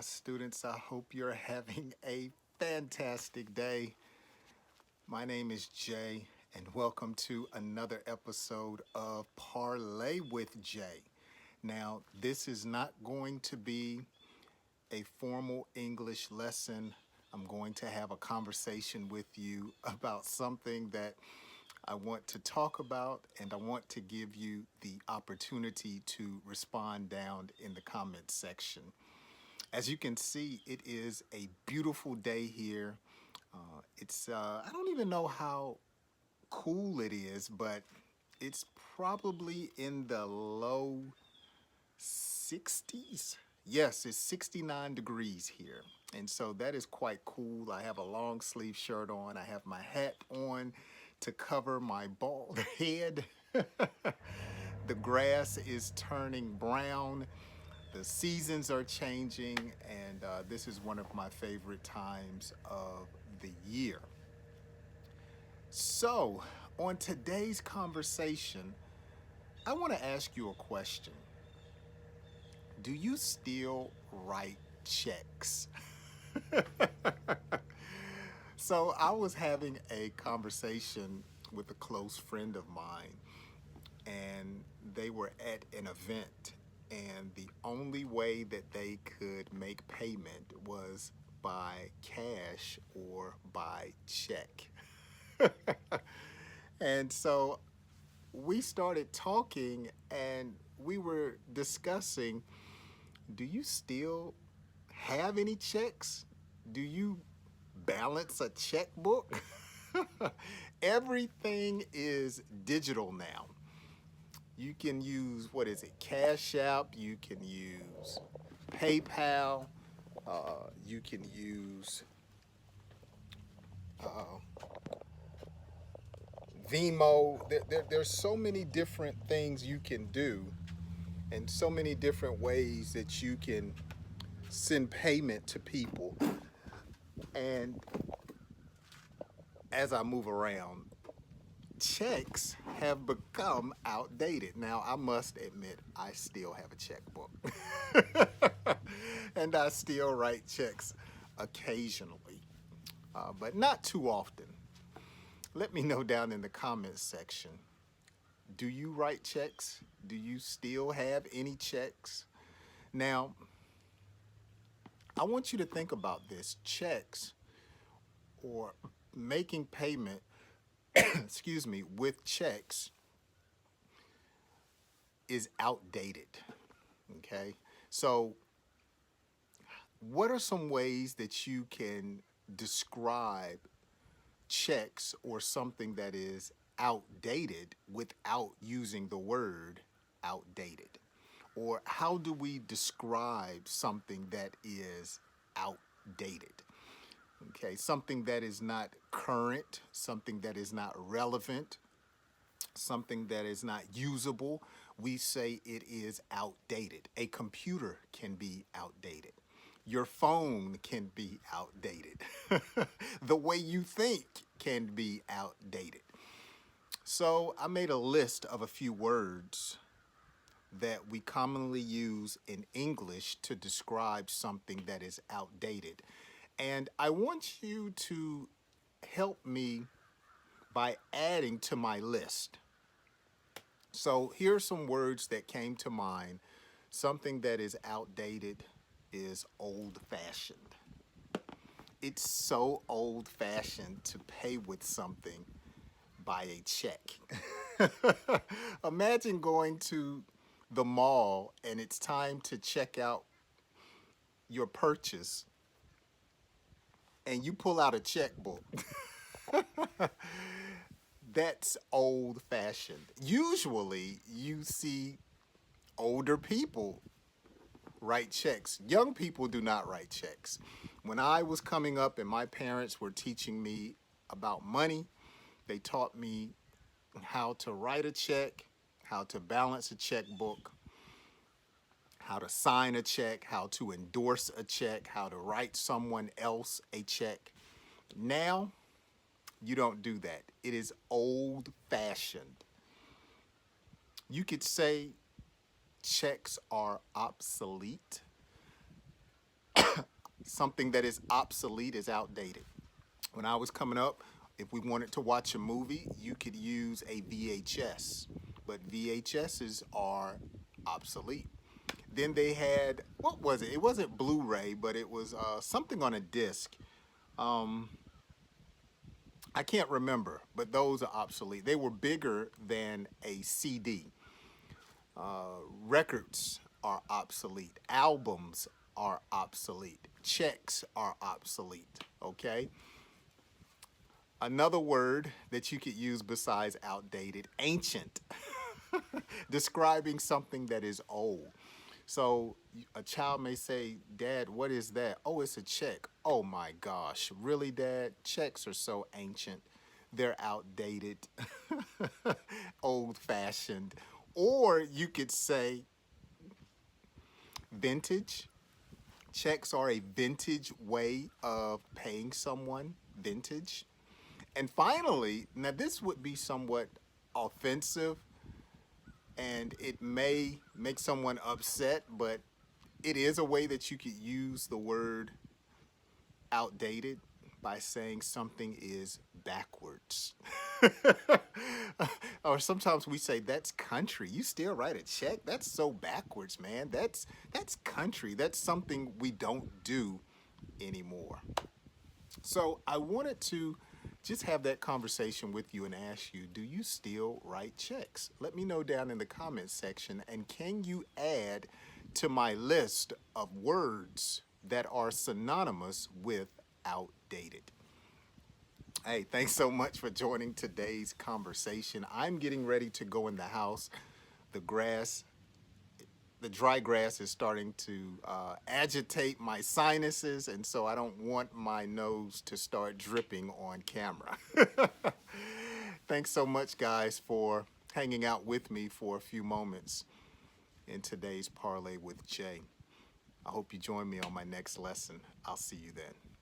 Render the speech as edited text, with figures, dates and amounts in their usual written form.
students. I hope you're having a fantastic day. My name is Jay, and welcome to another episode of Parlay with Jay. Now, this is not going to be a formal English lesson. I'm going to have a conversation with you about something that I want to talk about, and I want to give you the opportunity to respond down in the comments section. As you can see, it is a beautiful day here. I don't even know how cool it is, but it's probably in the low 60s. Yes, it's 69 degrees here. And so that is quite cool. I have a long sleeve shirt on. I have my hat on to cover my bald head. The grass is turning brown. The seasons are changing, and this is one of my favorite times of the year. So, on today's conversation, I want to ask you a question. Do you still write checks? So, I was having a conversation with a close friend of mine, and they were at an event, and the only way that they could make payment was by cash or by check. And so we started talking, and we were discussing, do you still have any checks? Do you balance a checkbook? Everything is digital now. You can use, what is it, Cash App, you can use PayPal, you can use uh, Vimo. There's so many different things you can do, and so many different ways that you can send payment to people. And as I move around, checks have become outdated. Now, I must admit, I still have a checkbook. And I still write checks occasionally, but not too often. Let me know down in the comments section. Do you write checks? Do you still have any checks? Now, I want you to think about this. Checks or making payment, excuse me, with checks is outdated. Okay? So, what are some ways that you can describe checks or something that is outdated without using the word outdated? Or how do we describe something that is outdated? Okay, something that is not current, something that is not relevant, something that is not usable, we say it is outdated. A computer can be outdated. Your phone can be outdated. The way you think can be outdated. So I made a list of a few words that we commonly use in English to describe something that is outdated. And I want you to help me by adding to my list. So here are some words that came to mind. Something that is outdated is old fashioned. It's so old fashioned to pay with something by a check. Imagine going to the mall and it's time to check out your purchase and you pull out a checkbook. That's old fashioned. Usually you see older people write checks. Young people do not write checks. When I was coming up and my parents were teaching me about money, they taught me how to write a check, how to balance a checkbook, how to sign a check, how to endorse a check, how to write someone else a check. Now, you don't do that. It is old fashioned. You could say checks are obsolete. something that is obsolete is outdated. When I was coming up, if we wanted to watch a movie, you could use a VHS, but VHSs are obsolete. Then they had, what was it? It wasn't Blu-ray, but it was something on a disc. Um, I can't remember, but those are obsolete. They were bigger than a CD. Records are obsolete. Albums are obsolete. Checks are obsolete. Okay. Another word that you could use besides outdated, ancient, describing something that is old. So a child may say, Dad, what is that? Oh, it's a check. Oh my gosh. Really, Dad? Checks are so ancient. They're outdated, old fashioned. Or you could say vintage. Checks are a vintage way of paying someone, vintage. And finally, now this would be somewhat offensive and it may make someone upset, but it is a way that you could use the word outdated by saying something is backwards. Or sometimes we say that's country. You still write a check? That's so backwards, man. That's country. That's something we don't do anymore. So I wanted to just have that conversation with you and ask you, do you still write checks? Let me know down in the comments section. And can you add to my list of words that are synonymous with outdated? Hey, thanks so much for joining today's conversation. I'm getting ready to go in the house. The grass the dry grass is starting to agitate my sinuses, and so I don't want my nose to start dripping on camera. Thanks so much, guys, for hanging out with me for a few moments in today's Parlay with Jay. I hope you join me on my next lesson. I'll see you then.